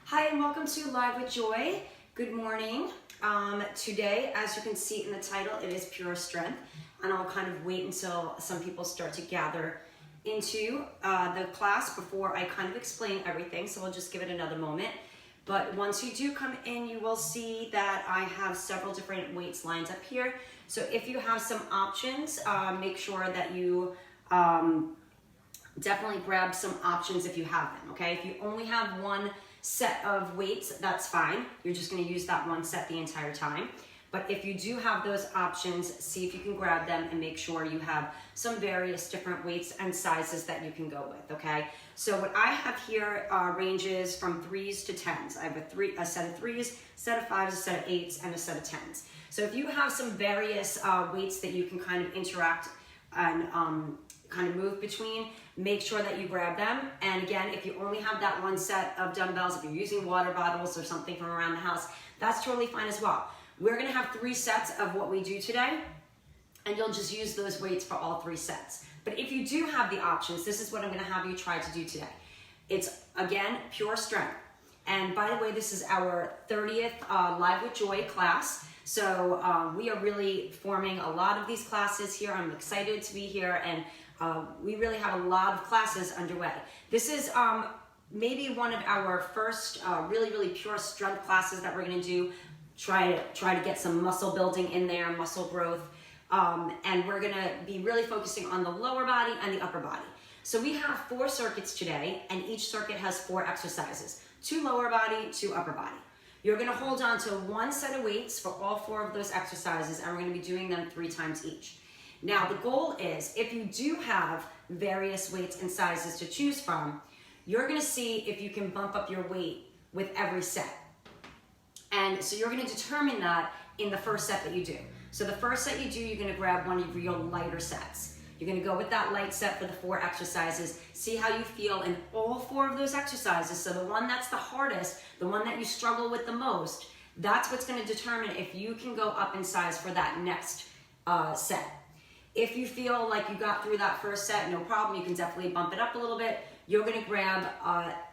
Hi and welcome to Live with Joy. Good morning. Today, as you can see in the title, it is pure strength, and I'll kind of wait until some people start to gather into the class before I kind of explain everything, so I'll just give it another moment. But once you do come in, you will see that I have several different weights lined up here. So if you have some options, make sure that you definitely grab some options if you have them, okay? If you only have one set of weights, that's fine. You're just gonna use that one set the entire time. But if you do have those options, see if you can grab them and make sure you have some various different weights and sizes that you can go with, okay? So what I have here ranges from 3s to 10s. I have a set of 3s, set of 5s, a set of 8s, and a set of 10s. So if you have some various weights that you can kind of interact and kind of move between, make sure that you grab them. And again, if you only have that one set of dumbbells, if you're using water bottles or something from around the house, that's totally fine as well. We're gonna have 3 sets of what we do today, and you'll just use those weights for all 3 sets. But if you do have the options, this is what I'm gonna have you try to do today. It's, again, pure strength. And by the way, this is our 30th Live with Joy class. So we are really forming a lot of these classes here. I'm excited to be here, and we really have a lot of classes underway. This is maybe one of our first really pure strength classes that we're gonna do. Try to get some muscle building in there, muscle growth, and we're gonna be really focusing on the lower body and the upper body. So we have 4 circuits today, and each circuit has 4 exercises, 2 lower body, 2 upper body. You're gonna hold on to one set of weights for all 4 of those exercises, and we're gonna be doing them 3 times each. Now the goal is, if you do have various weights and sizes to choose from, you're gonna see if you can bump up your weight with every set. And so you're gonna determine that in the first set that you do. So the first set you do, you're gonna grab one of your lighter sets. You're gonna go with that light set for the 4 exercises. See how you feel in all 4 of those exercises. So the one that's the hardest, the one that you struggle with the most, that's what's gonna determine if you can go up in size for that next set. If you feel like you got through that first set, no problem, you can definitely bump it up a little bit. You're gonna grab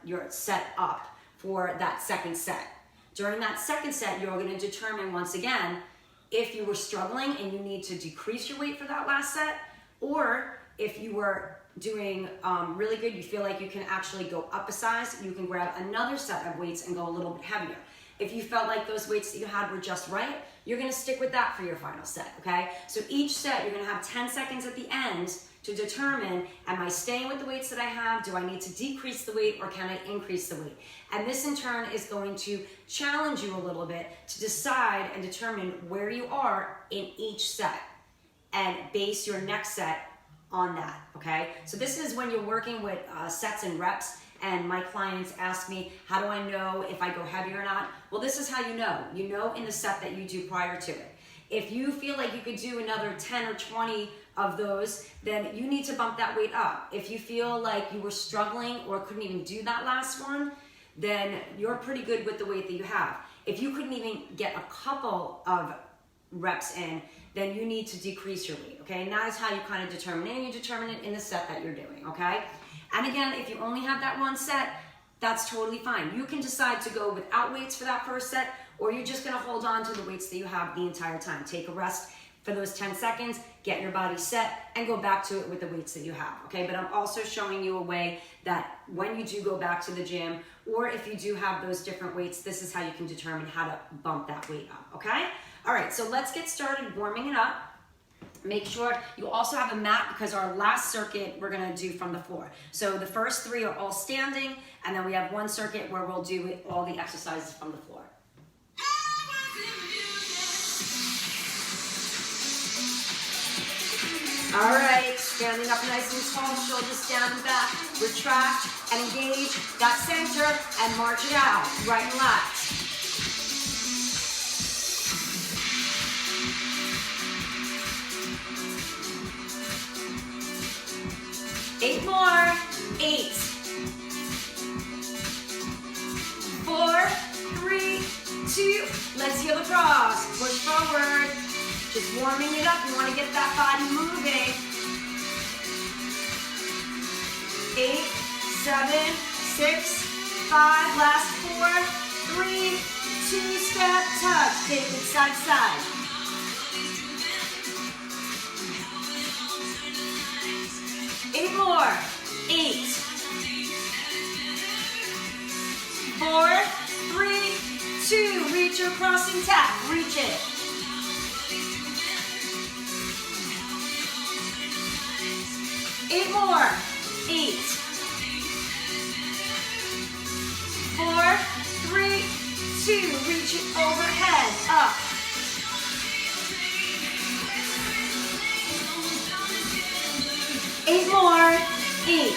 your set up for that second set. During that second set, you're gonna determine once again if you were struggling and you need to decrease your weight for that last set, or if you were doing really good, you feel like you can actually go up a size, you can grab another set of weights and go a little bit heavier. If you felt like those weights that you had were just right, you're gonna stick with that for your final set, okay? So each set, you're gonna have 10 seconds at the end to determine, am I staying with the weights that I have? Do I need to decrease the weight, or can I increase the weight? And this in turn is going to challenge you a little bit to decide and determine where you are in each set and base your next set on that, okay? So this is when you're working with sets and reps, and my clients ask me, how do I know if I go heavy or not? Well, this is how you know. You know in the set that you do prior to it. If you feel like you could do another 10 or 20 of those, then you need to bump that weight up. If you feel like you were struggling or couldn't even do that last one, then you're pretty good with the weight that you have. If you couldn't even get a couple of reps in, then you need to decrease your weight, okay? And that is how you kind of determine it, and you determine it in the set that you're doing, okay? And again, if you only have that one set, that's totally fine. You can decide to go without weights for that first set, or you're just gonna hold on to the weights that you have the entire time. Take a rest for those 10 seconds, get your body set, and go back to it with the weights that you have, okay? But I'm also showing you a way that when you do go back to the gym, or if you do have those different weights, this is how you can determine how to bump that weight up, okay? All right, so let's get started warming it up. Make sure you also have a mat, because our last circuit we're gonna do from the floor. So the first 3 are all standing, and then we have one circuit where we'll do all the exercises from the floor. All right, standing up nice and tall, shoulders down and back, retract and engage that center and march it out, right and left. Eight more. 8, 4, 3, 2. Let's heel across. Push forward. Just warming it up. You want to get that body moving. 8, 7, 6, 5. Last 4. 3, 2-step touch. Take it side to side. 8 more. 8. 4, 3, 2. Reach your crossing tap. Reach it. 8 more. 8. 4, 3, 2. Reach it overhead. Up. 8 more. 8.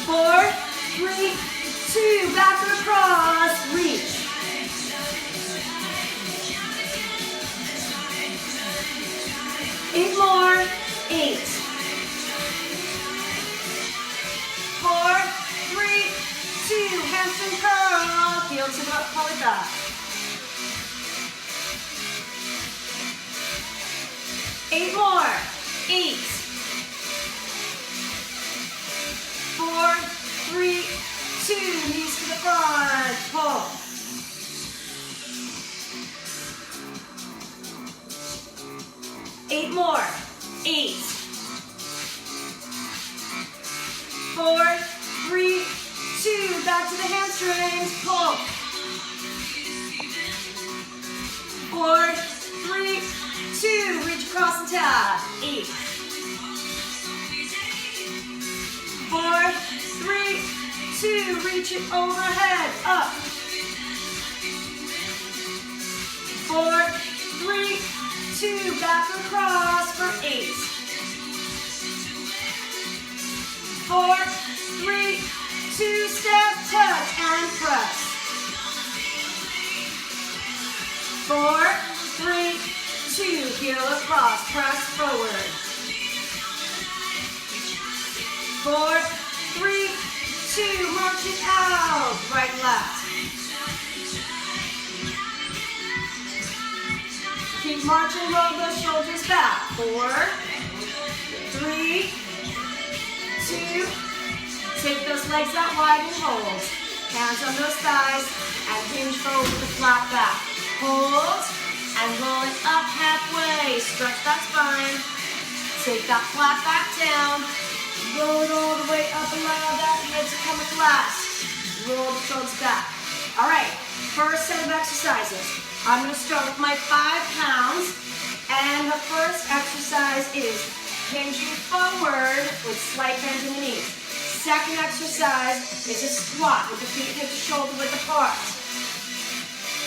4, 3, 2. Back across. Reach. 8 more. 8. 4, 3, 2. Hamstring curl. Heel to the pelvic back. 8 more. 8. 4, 3, 2. Knees to the front. Pull. 8 more. 8. 4, 3, 2. Back to the hamstrings. Pull. 4, 3, 2. Reach across and tap. 8. 4, 3, 2. Reach it overhead. Up. 4, 3, 2. Back across for 8. 4, 3, 2. Step touch and press. 4, 3, 2. Heel across. Press forward. 4, 3, 2. March it out. Right and left. Keep marching, roll those shoulders back. 4, 3, 2. Take those legs out wide and hold. Hands on those thighs and hinge forward with the flat back. Hold and roll it up halfway. Stretch that spine. Take that flat back down. Roll it all the way up. Allow that head to come with last. Roll the shoulders back. All right, first set of exercises. I'm going to start with my 5 pounds, and the first exercise is hinging forward with slight bend in the knees. Second exercise is a squat with the feet hip to shoulder width apart.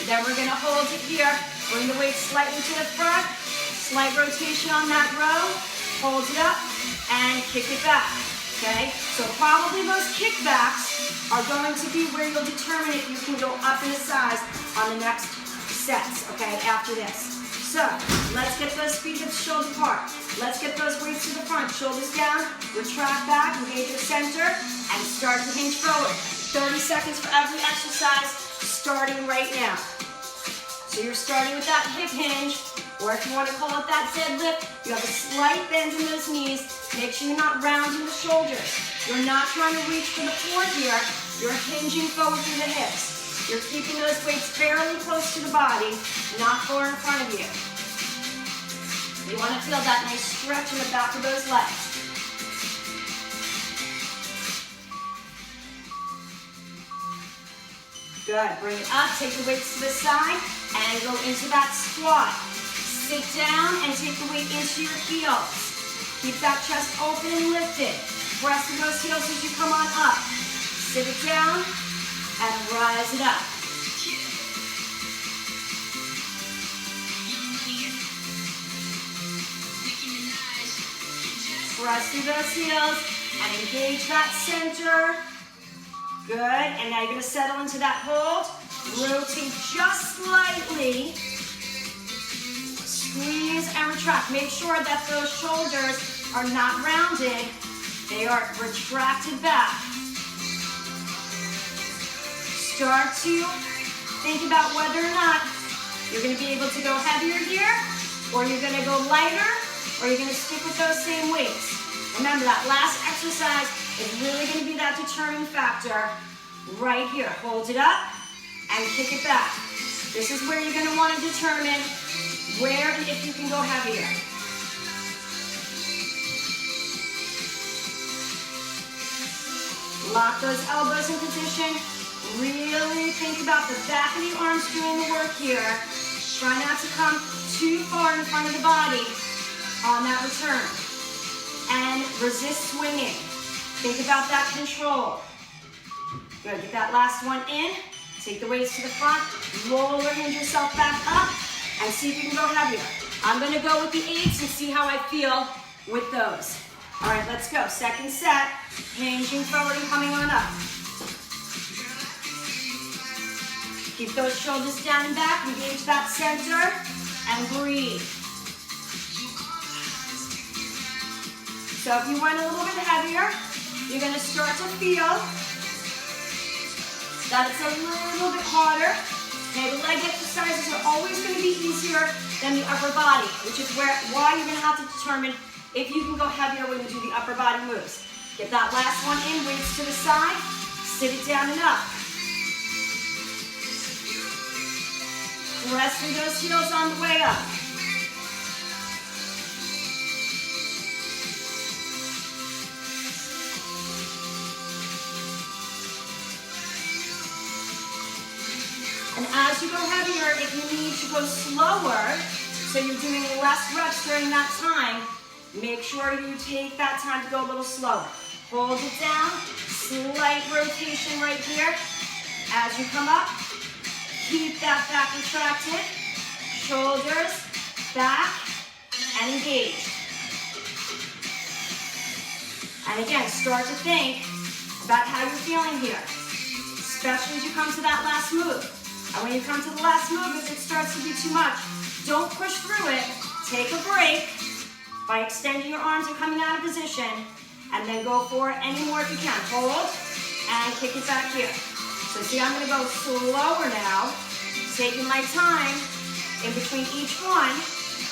Then we're going to hold it here, bring the weight slightly to the front, slight rotation on that row, hold it up, and kick it back, okay? So probably those kickbacks are going to be where you'll determine if you can go up in the size on the next sets, okay, after this. So, let's get those feet hips shoulder apart. Let's get those weights to the front, shoulders down, retract back, engage your center, and start to hinge forward. 30 seconds for every exercise, starting right now. So you're starting with that hip hinge, or if you want to call it that deadlift, you have a slight bend in those knees. Make sure you're not rounding the shoulders. You're not trying to reach for the floor here. You're hinging forward through the hips. You're keeping those weights fairly close to the body, not far in front of you. You want to feel that nice stretch in the back of those legs. Good, bring it up, take the weights to the side, and go into that squat. Sit down and take the weight into your heels. Keep that chest open and lifted. Press through those heels as you come on up. Sit it down and rise it up. Press through those heels and engage that center. Good, and now you're going to settle into that hold. Rotate just slightly. Squeeze and retract. Make sure that those shoulders are not rounded. They are retracted back. Start to think about whether or not you're going to be able to go heavier here, or you're going to go lighter, or you're going to stick with those same weights. Remember that last exercise is really going to be that determining factor right here. Hold it up and kick it back. This is where you're going to want to determine where and if you can go heavier. Lock those elbows in position. Really think about the back of the arms doing the work here. Try not to come too far in front of the body on that return. And resist swinging. Think about that control. Good, get that last one in. Take the weights to the front. Roll or hinge yourself back up. And see if you can go heavier. I'm gonna go with the 8s and see how I feel with those. All right, let's go. Second set. Hinging forward and coming on up. Keep those shoulders down and back. Engage that center. And breathe. So if you went a little bit heavier, you're going to start to feel that it's a little bit harder. Okay, the leg exercises are always going to be easier than the upper body, which is why you're going to have to determine if you can go heavier when you do the upper body moves. Get that last one in, weights to the side, sit it down and up. Press through those heels on the way up. And as you go heavier, if you need to go slower, so you're doing less reps during that time, make sure you take that time to go a little slower. Hold it down, slight rotation right here. As you come up, keep that back retracted, shoulders, back, and engaged. And again, start to think about how you're feeling here, especially as you come to that last move. And when you come to the last move, if it starts to be too much, don't push through it. Take a break by extending your arms and coming out of position, and then go for it any more if you can. Hold, and kick it back here. So see, I'm gonna go slower now, taking my time in between each one,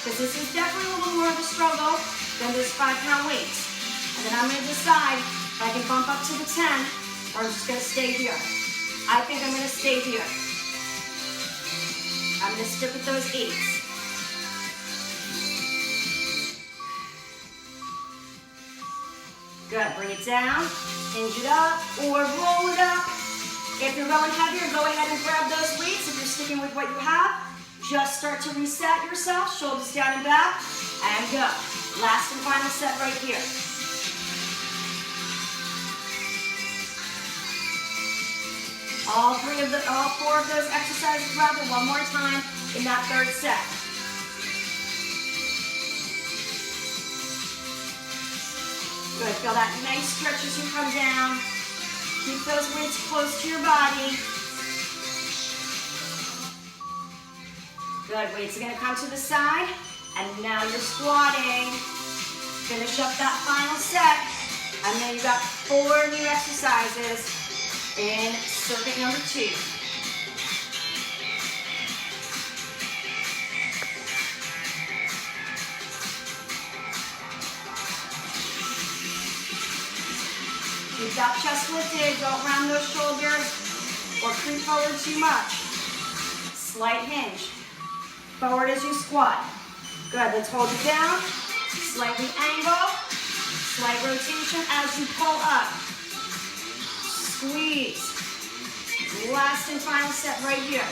because this is definitely a little more of a struggle than this 5-pound weights. And then I'm gonna decide if I can bump up to the 10, or I'm just gonna stay here. I think I'm gonna stay here. I'm gonna stick with those 8s. Good, bring it down, hinge it up, or roll it up. If you're going heavier, go ahead and grab those weights. If you're sticking with what you have, just start to reset yourself, shoulders down and back, and go. Last and final set right here. All 4 of those exercises rather, one more time in that third set. Good, feel that nice stretch as you come down. Keep those weights close to your body. Good, weights are gonna come to the side, and now you're squatting. Finish up that final set, and then you got 4 new exercises in circuit number 2. Keep that chest lifted, don't round those shoulders or creep forward too much. Slight hinge. Forward as you squat. Good, let's hold it down. Slightly angle. Slight rotation as you pull up. Squeeze. Last and final set right here.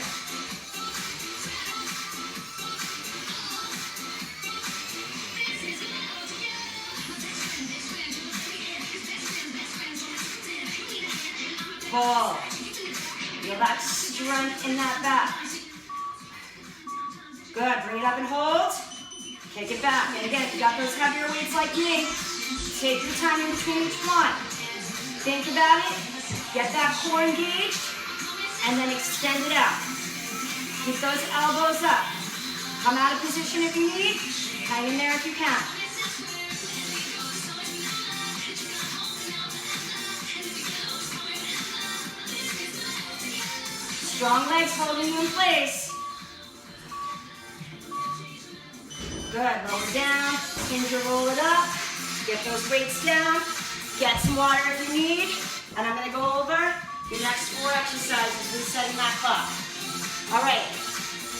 Pull. Feel that strength in that back. Good, bring it up and hold. Kick it back. And again, if you got those heavier weights like me, take your time in between each one. Think about it. Get that core engaged, and then extend it out. Keep those elbows up. Come out of position if you need. Hang in there if you can. Strong legs holding you in place. Good, roll it down, hinge or roll it up. Get those weights down. Get some water if you need. And I'm gonna go over your next 4 exercises, resetting that clock. All right,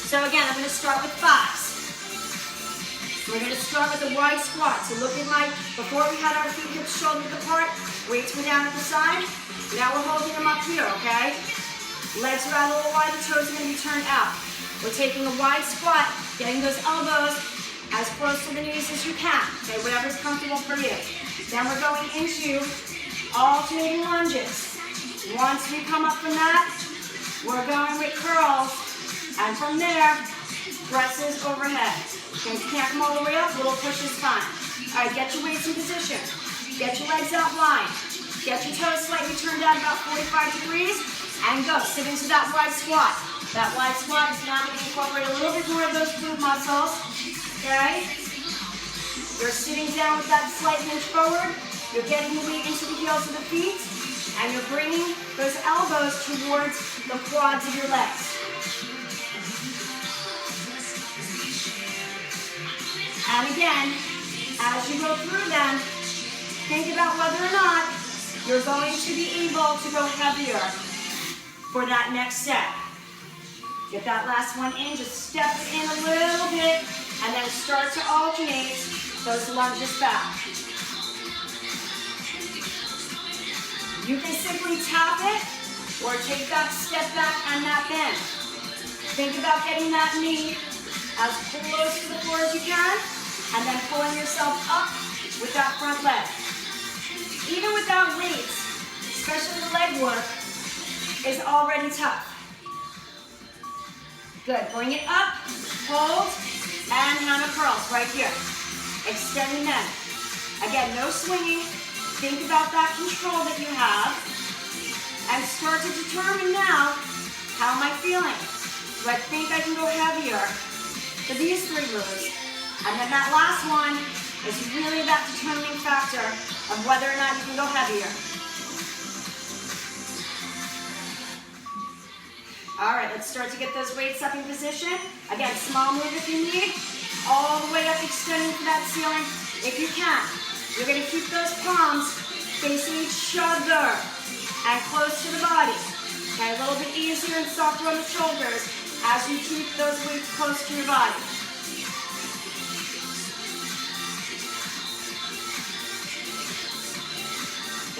so again, I'm gonna start with 5s. We're gonna start with a wide squat. So look at before we had our feet hips shoulder width apart, weights were down at the side. Now we're holding them up here, okay? Legs are out a little wide, the toes are gonna be turned out. We're taking a wide squat, getting those elbows as close to the knees as you can, okay? Whatever's comfortable for you. Then we're going into alternating lunges. Once we come up from that, we're going with curls. And from there, presses overhead. Okay, if you can't come all the way up, little push is fine. All right, get your weights in position. Get your legs out wide. Get your toes slightly turned out about 45 degrees. And go, sit into that wide squat. That wide squat is now going to incorporate a little bit more of those glute muscles. Okay? You're sitting down with that slight hinge forward. You're getting the weight into the heels of the feet. And you're bringing those elbows towards the quads of your legs. And again, as you go through them, think about whether or not you're going to be able to go heavier for that next set. Get that last one in, just step it in a little bit, and then start to alternate those lunges back. You can simply tap it, or take that step back and that bend. Think about getting that knee as close to the floor as you can, and then pulling yourself up with that front leg. Even without weights, especially the leg work, is already tough. Good, bring it up, hold, and hammer curls right here. Extending them. Again, no swinging. Think about that control that you have, and start to determine now, how am I feeling? Do I think I can go heavier for these 3 moves? And then that last one is really that determining factor of whether or not you can go heavier. All right, let's start to get those weights up in position. Again, small move if you need. All the way up, extending to that ceiling if you can. You're gonna keep those palms facing each other and close to the body. Okay, a little bit easier and softer on the shoulders as you keep those weights close to your body.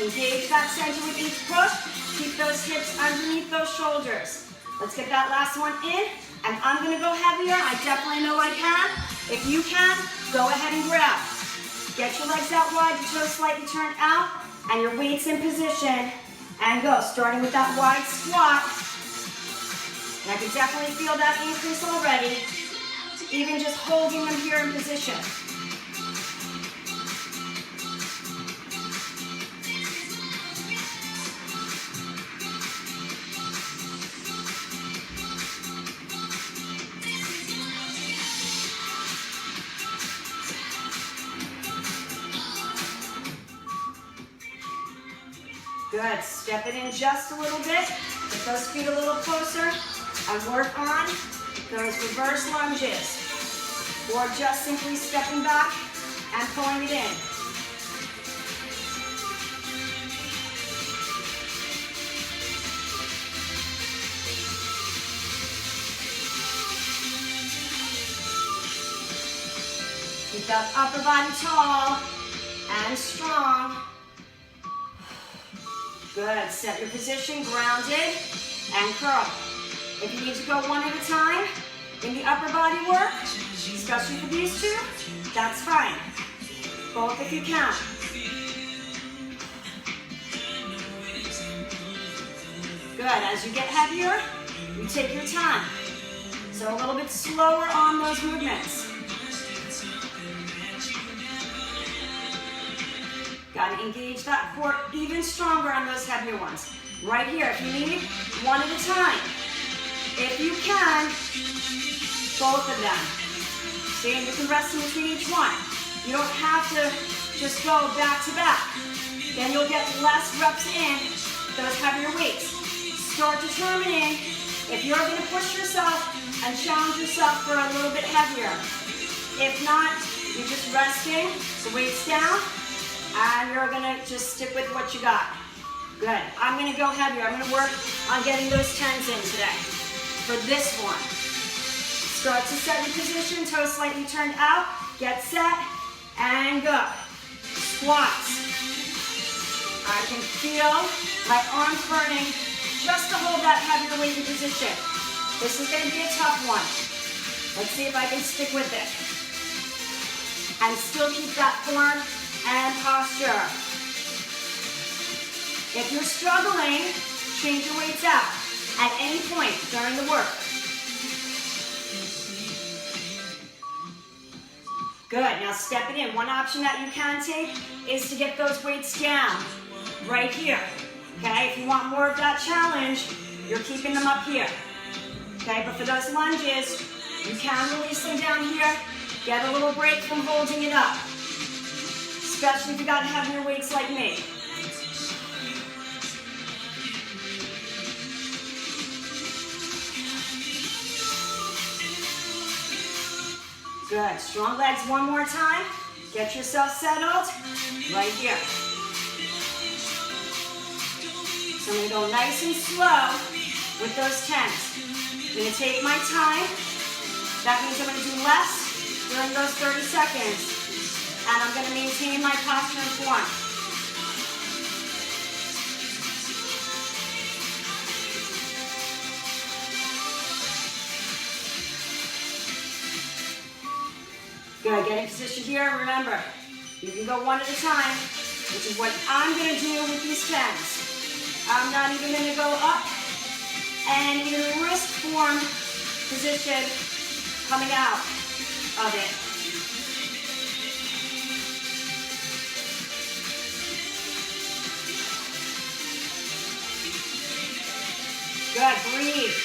Engage that center with each push. Keep those hips underneath those shoulders. Let's get that last one in. And I'm gonna go heavier. I definitely know I can. If you can, go ahead and grab. Get your legs out wide, your toes slightly turned out, and your weights in position. And go, starting with that wide squat. And I can definitely feel that increase already. Even just holding them here in position. Good, step it in just a little bit. Get those feet a little closer and work on those reverse lunges. Or just simply stepping back and pulling it in. Keep that upper body tall and strong. Good, set your position, grounded, and curl. If you need to go one at a time in the upper body work, especially for these 2, that's fine. Both if you can. Good, as you get heavier, you take your time. So a little bit slower on those movements. Got to engage that core even stronger on those heavier ones. Right here, if you need, one at a time. If you can, both of them. See, and you can rest in between each one. You don't have to just go back to back. Then you'll get less reps in those heavier weights. Start determining if you're going to push yourself and challenge yourself for a little bit heavier. If not, you're just resting, the weight's down, And you're gonna just stick with what you got. Good. I'm gonna go heavier. I'm gonna work on getting those 10s in today. For this one, start to set your position, toes slightly turned out, get set, and go. Squats. I can feel my arms burning just to hold that heavier weighted position. This is gonna be a tough one. Let's see if I can stick with it. And still keep that form and posture. If you're struggling, change your weights out at any point during the work. Good, now step it in. One option that you can take is to get those weights down right here. Okay, if you want more of that challenge, you're keeping them up here. Okay, but for those lunges, you can release them down here. Get a little break from holding it up, especially if you got heavier weights like me. Good, strong legs one more time. Get yourself settled right here. So I'm gonna go nice and slow with those 10s. I'm gonna take my time. That means I'm gonna do less during those 30 seconds. And I'm gonna maintain my posture and form. Good, get in position here. Remember, you can go one at a time, which is what I'm gonna do with these 10s. I'm not even gonna go up and even wrist form position coming out of it. Good, breathe.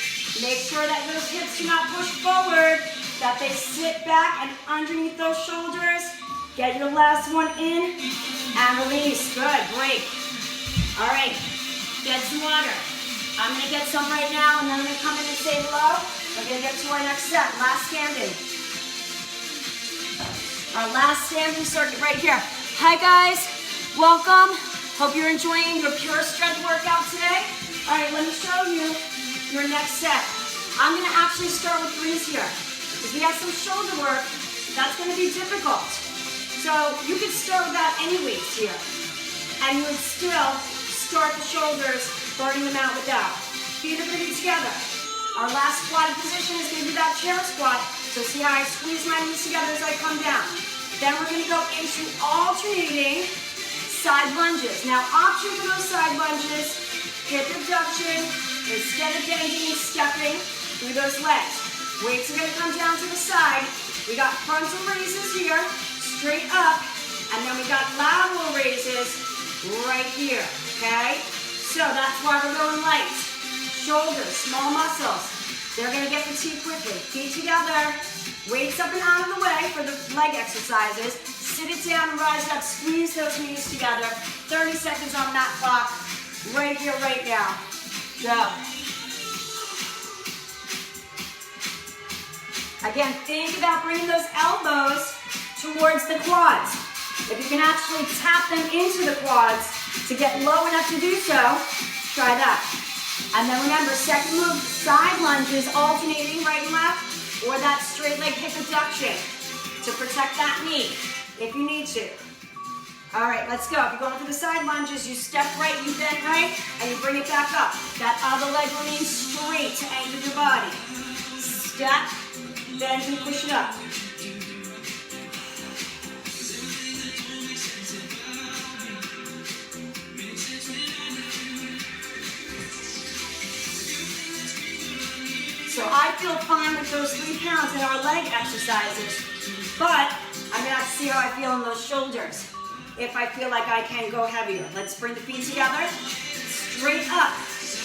Make sure that those hips do not push forward, that they sit back and underneath those shoulders. Get your last one in and release. Good, break. All right, get some water. I'm gonna get some right now and then I'm gonna come in and say hello. We're gonna get to our next set, last standing. Our last standing circuit right here. Hi guys, welcome. Hope you're enjoying your pure strength workout today. All right, let me show you your next set. I'm gonna actually start with 3s here because we have some shoulder work that's gonna be difficult. So you could start without any weights here and you would still start the shoulders, burning them out with that. Feet are gonna be together. Our last squatted position is gonna be that chair squat. So see how I squeeze my knees together as I come down. Then we're gonna go into alternating side lunges. Now option for those side lunges, hip abduction, instead of bending and stepping through those legs. Weights are gonna come down to the side. We got frontal raises here, straight up, and then we got lateral raises right here, okay? So that's why we're going light. Shoulders, small muscles. They're gonna get fatigued quickly. Feet together, weights up and out of the way for the leg exercises. Sit it down and rise up, squeeze those knees together. 30 seconds on that clock, right here, right now. Go. Again, think about bringing those elbows towards the quads. If you can actually tap them into the quads to get low enough to do so, try that. And then remember, second move, side lunges, alternating right and left, or that straight leg hip abduction to protect that knee if you need to. All right, let's go. If you're going through the side lunges, you step right, you bend right, and you bring it back up. That other leg remains straight to anchor your body. Step, bend, and push it up. So I feel fine with those 3 pounds in our leg exercises, but I'm gonna have to see how I feel in those shoulders. If I feel like I can go heavier. Let's bring the feet together, straight up.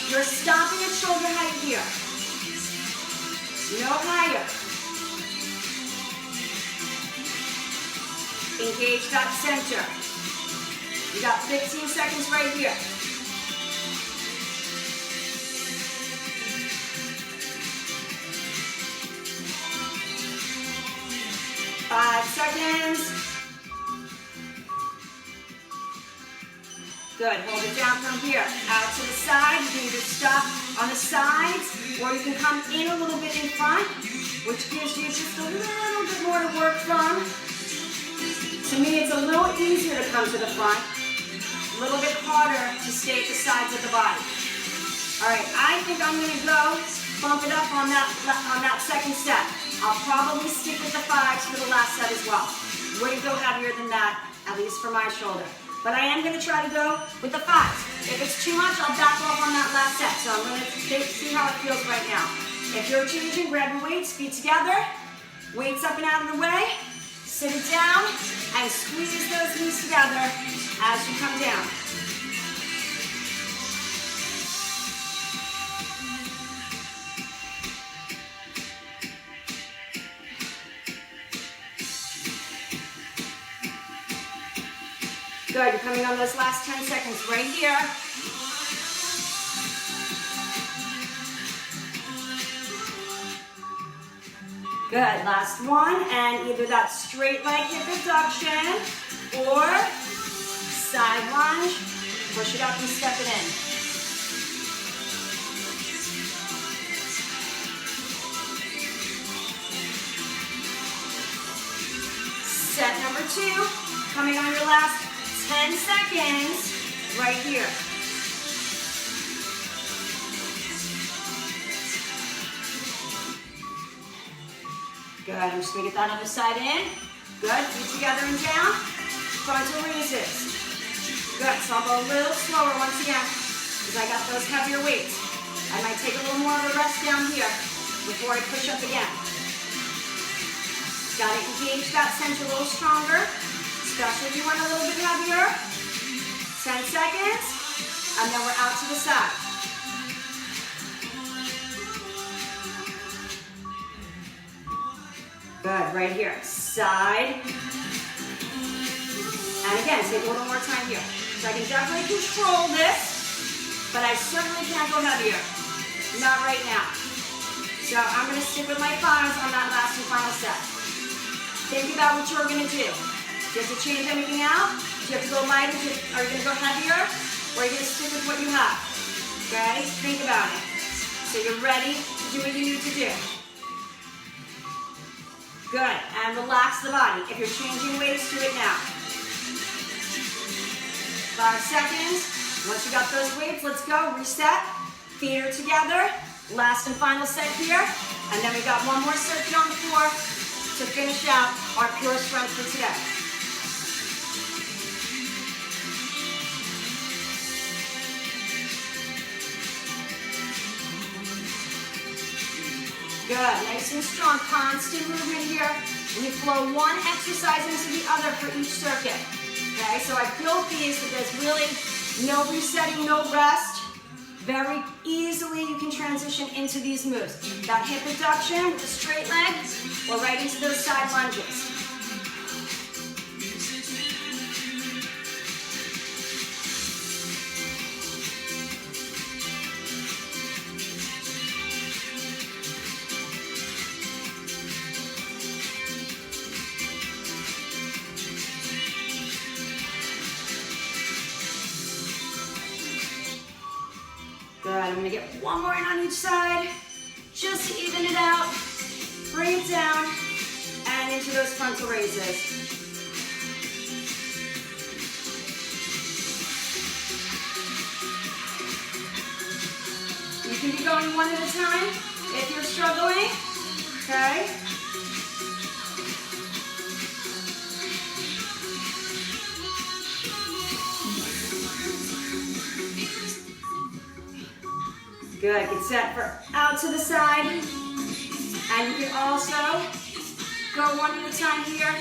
You're stopping at shoulder height here. No higher. Engage that center. You got 15 seconds right here. Five seconds. Good, hold it down from here. Out to the side, you can either stop on the sides, or you can come in a little bit in front, which gives you just a little bit more to work from. To me, it's a little easier to come to the front, a little bit harder to stay at the sides of the body. All right, I think I'm gonna go bump it up on that second set. I'll probably stick with the 5s for the last set as well. Wouldn't go heavier than that, at least for my shoulder. But I am gonna try to go with the 5s. If it's too much, I'll back off on that last set. So I'm gonna see how it feels right now. If you're changing, grab your weights, feet together, weights up and out of the way, sit it down, and squeeze those knees together as you come down. Good, you're coming on those last 10 seconds right here. Good, last one, and either that straight leg hip abduction or side lunge, push it up and step it in. Set number 2, coming on your last 10 seconds, right here. Good, I'm just gonna get that other side in. Good, feet together and down. Frontal raises. Good, so I'll go a little slower once again, because I got those heavier weights. I might take a little more of a rest down here before I push up again. Gotta engage that center a little stronger. Especially if you want a little bit heavier. 10 seconds, and then we're out to the side. Good, right here. Side. And again, take a little more time here. So I can definitely control this, but I certainly can't go heavier. Not right now. So I'm going to stick with my 5s on that last and final set. Think about what you're going to do. Do you have to change anything out? Do you have to go lighter? Are you going to go heavier? Or are you going to stick with what you have? Okay? Think about it. So you're ready to do what you need to do. Good. And relax the body. If you're changing weights, do it now. 5 seconds. Once you got those weights, let's go. Reset. Feet are together. Last and final set here. And then we got one more circuit on the floor to finish out our pure strength for today. Good, nice and strong, constant movement here. And you flow one exercise into the other for each circuit. Okay, so I built these so there's really no resetting, no rest. Very easily you can transition into these moves. That hip abduction with the straight leg, or right into those side lunges. Good, I'm gonna get one more in on each side, just to even it out. Bring it down, and into those frontal raises. You can be going one at a time if you're struggling, okay? Good, get set for out to the side. And you can also go one at a time here.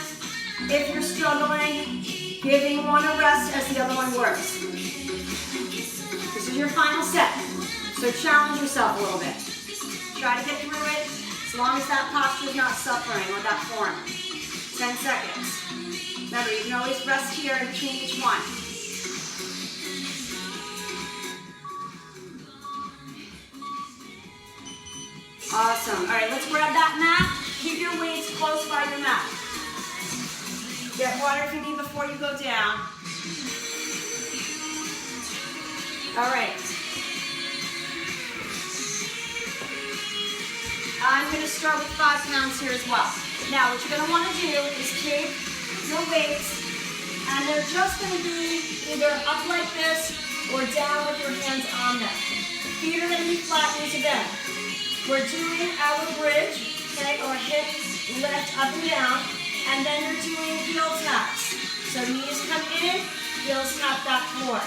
If you're struggling, giving one a rest as the other one works. This is your final set. So challenge yourself a little bit. Try to get through it as long as that posture is not suffering or that form. 10 seconds. Remember, you can always rest here in between each one. Awesome. All right, let's grab that mat. Keep your weights close by your mat. Get water if you need before you go down. All right. I'm going to start with 5 pounds here as well. Now, what you're going to want to do is keep your weights, and they're just going to be either up like this or down with your hands on them. Feet are going to be flat, knees are bent. We're doing our bridge, okay, or hip lift up and down, and then you're doing heel taps. So knees come in, heels tap that floor.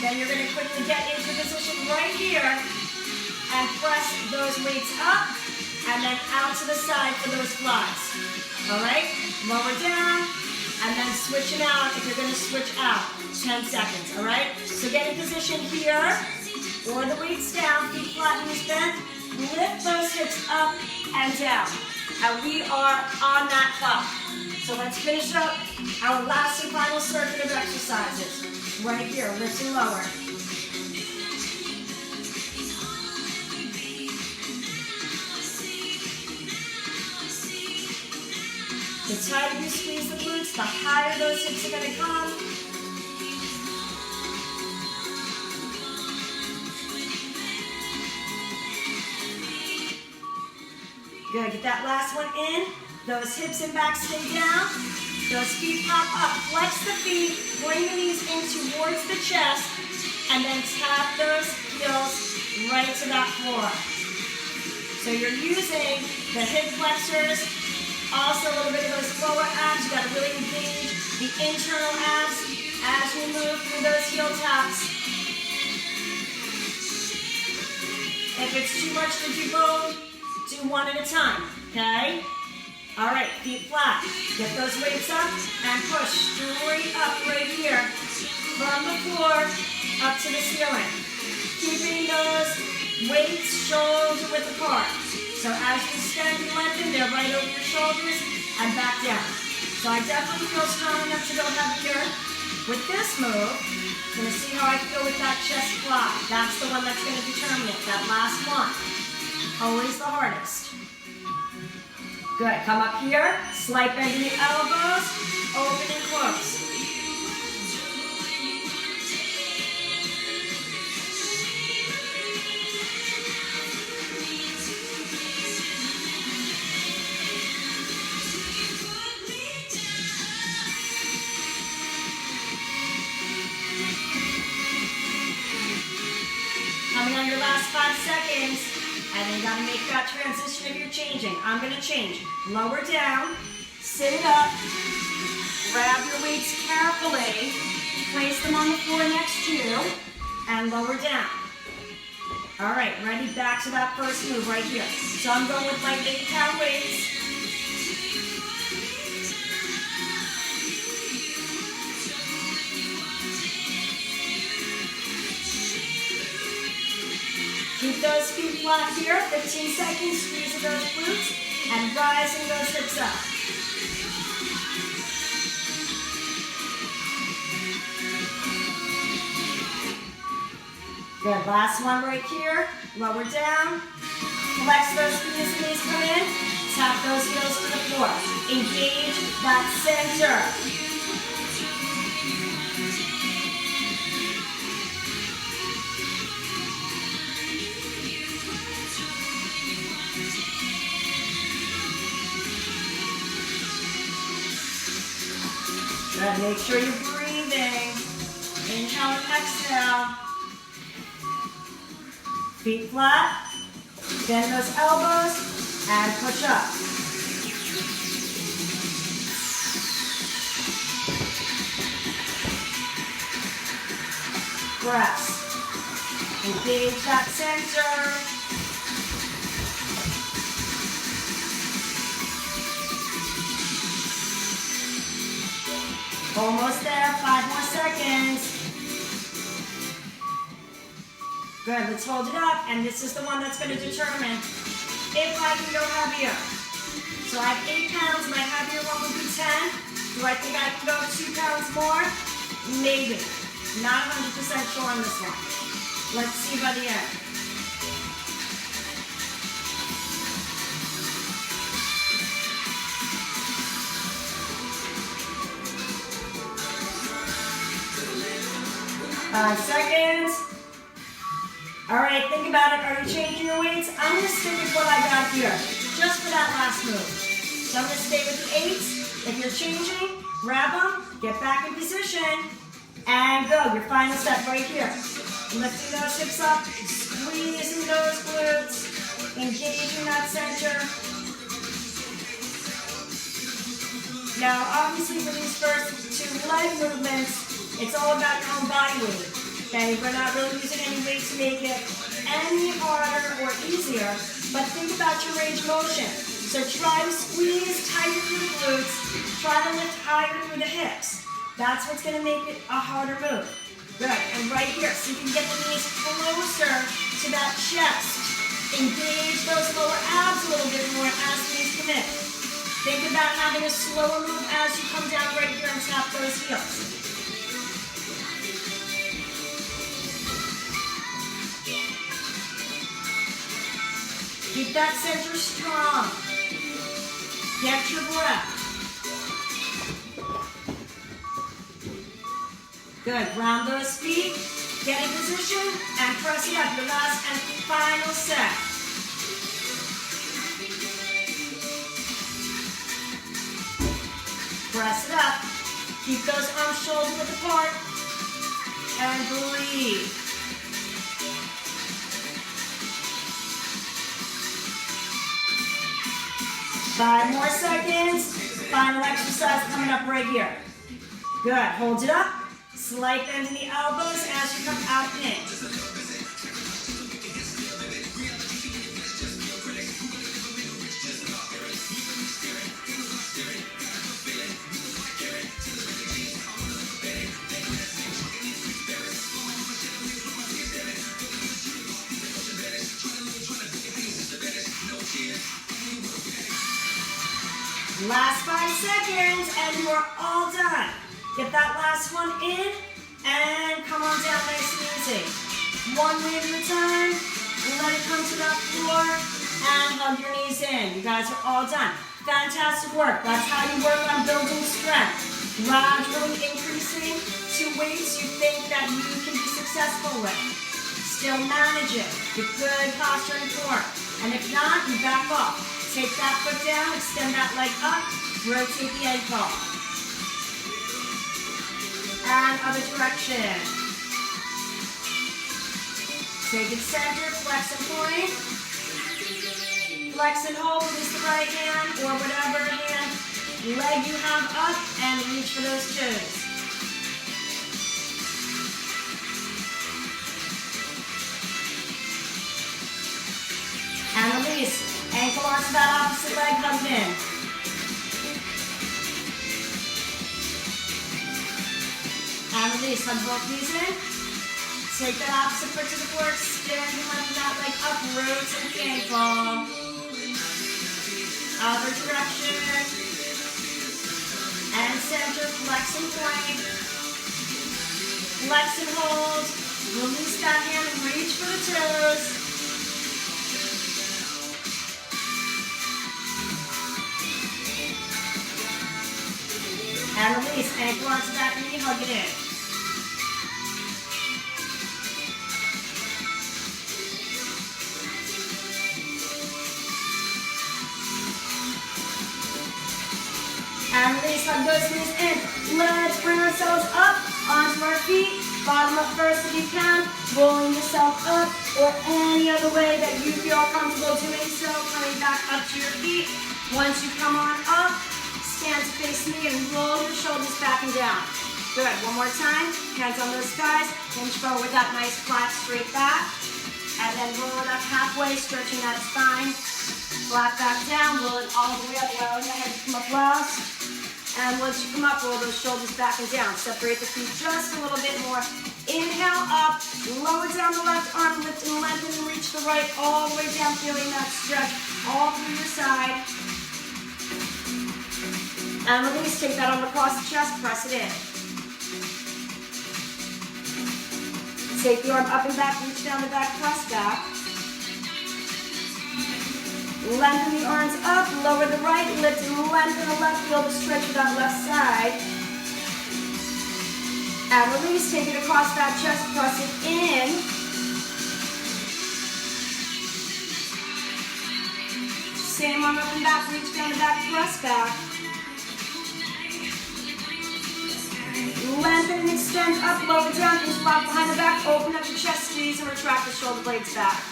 Then you're going to quickly get into position right here and press those weights up and then out to the side for those flies. All right, lower down and then switch it out if you're going to switch out. 10 seconds, all right? So get in position here, or the weights down, feet flat, knees bent. Lift those hips up and down. And we are on that clock. So let's finish up our last and final circuit of exercises. Right here, lifting lower. The tighter you squeeze the glutes, the higher those hips are going to come. Good, get that last one in. Those hips and back stay down. Those feet pop up. Flex the feet, bring the knees in towards the chest, and then tap those heels right to that floor. So you're using the hip flexors, also a little bit of those lower abs. You gotta really engage the internal abs as you move through those heel taps. If it's too much to do both, do one at a time, okay? All right, feet flat. Get those weights up and push straight up right here from the floor up to the ceiling. Keeping those weights shoulder width apart. So as you extend and lengthen, they're right over your shoulders and back down. So I definitely feel strong enough to go heavier. With this move, I'm going to see how I feel with that chest fly. That's the one that's going to determine it, that last one. Always the hardest. Good, come up here, slight bend in the elbows, open and close. Coming on your last 5 seconds. And then you gotta make that transition if you're changing. I'm gonna change. Lower down, sit it up, grab your weights carefully, place them on the floor next to you, and lower down. All right, ready? Back to that first move right here. So I'm going with my 8-pound weights. Keep those feet flat here, 15 seconds, squeeze those glutes, and rising those hips up. Good, last one right here, lower down, flex those knees come in, tap those heels to the floor. Engage that center. Good, make sure you're breathing. Inhale and exhale. Feet flat. Bend those elbows and push up. Press. Engage that center. Almost there, 5 more seconds. Good, let's hold it up, and this is the one that's going to determine if I can go heavier. So I have 8 pounds, my heavier one would be 10. Do I think I can go 2 pounds more? Maybe. Not 100% sure on this one. Let's see by the end. Five seconds. All right, think about it. Are you changing your weights? I'm going to stick with what I got here, just for that last move. So I'm going to stay with the 8s. If you're changing, grab them, get back in position, and go. Your final set right here. Lifting those hips up, squeezing those glutes, engaging that center. Now, obviously for these first 2 leg movements, it's all about your own body weight. Okay, we're not really using any weight to make it any harder or easier, but think about your range of motion. So try to squeeze tighter through the glutes, try to lift higher through the hips. That's what's going to make it a harder move. Good, and right here, so you can get the knees closer to that chest. Engage those lower abs a little bit more as the knees come in. Think about having a slower move as you come down right here and tap those heels. Keep that center strong. Get your breath. Good. Round those feet. Get in position and press it up. Your last and final set. Press it up. Keep those arms shoulder width apart. And breathe. Five more seconds. Final exercise coming up right here. Good. Hold it up. Slight bend in the elbows as you come out and in. Last 5 seconds and you are all done. Get that last one in and come on down nice and easy. One weight at a time. Let it come to that floor and hug your knees in. You guys are all done. Fantastic work. That's how you work on building strength. Gradually increasing to weights you think that you can be successful with. Still manage it with good posture and form. And if not, you back off. Take that foot down, extend that leg up, rotate the ankle. And other direction. Take it center, flex and point. Flex and hold, release the right hand or whatever hand leg you have up and reach for those toes. And release. Ankle onto that opposite leg, hug in. And release, hug both knees in. Take that opposite foot to the floor, extend and lengthen that leg up, rotate the ankle. Other direction. And center, flex and point. Flex and hold. Release that hand, reach for the toes. And release, ankle onto that knee, hug it in. And release, hug those knees in. Let's bring ourselves up onto our feet. Bottom up first if you can. Rolling yourself up or any other way that you feel comfortable doing so. Coming back up to your feet. Once you come on up, stand to face me and roll your shoulders back and down. Good. One more time. Hands on those thighs. Hinge forward with that nice flat straight back. And then roll it up halfway, stretching that spine. Flat back down. Roll it all the way up, allowing the head to come up last. And once you come up, roll those shoulders back and down. Separate the feet just a little bit more. Inhale up. Lower down the left arm. Lift and lengthen and reach the right all the way down. Feeling that stretch all through your side. And release, take that arm across the chest, press it in. Take the arm up and back, reach down the back, press back. Lengthen the arms up, lower the right, lift and lengthen the left, feel the stretch of that left side. And release, take it across that chest, press it in. Same arm up and back, reach down the back, press back. Lengthen and extend up, lower down, inch block behind the back, open up the chest, squeeze and retract the shoulder blades back.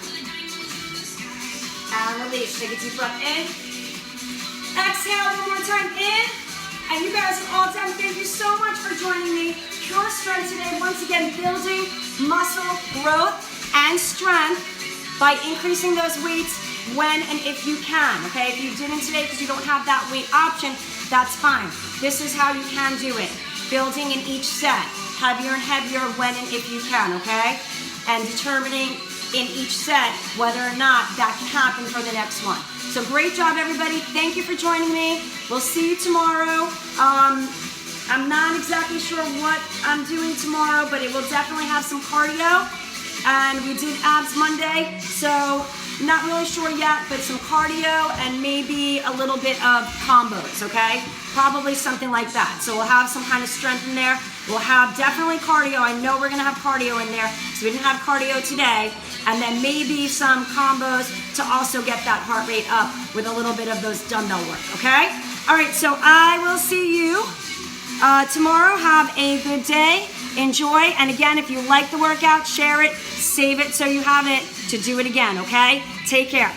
And release, take a deep breath in. Exhale one more time, in. And you guys are all done. Thank you so much for joining me. Pure strength today, once again, building muscle growth and strength by increasing those weights when and if you can, okay? If you didn't today because you don't have that weight option, that's fine. This is how you can do it. Building in each set, heavier and heavier when and if you can, okay? And determining in each set whether or not that can happen for the next one. So great job, everybody. Thank you for joining me. We'll see you tomorrow. I'm not exactly sure what I'm doing tomorrow, but it will definitely have some cardio. And we did abs Monday, so not really sure yet, but some cardio and maybe a little bit of combos, okay? Probably something like that. So we'll have some kind of strength in there. We'll have definitely cardio. I know we're gonna have cardio in there, so we didn't have cardio today. And then maybe some combos to also get that heart rate up with a little bit of those dumbbell work, okay? All right, so I will see you tomorrow. Have a good day. Enjoy. And again, if you like the workout, share it, save it so you have it to do it again, okay? Take care.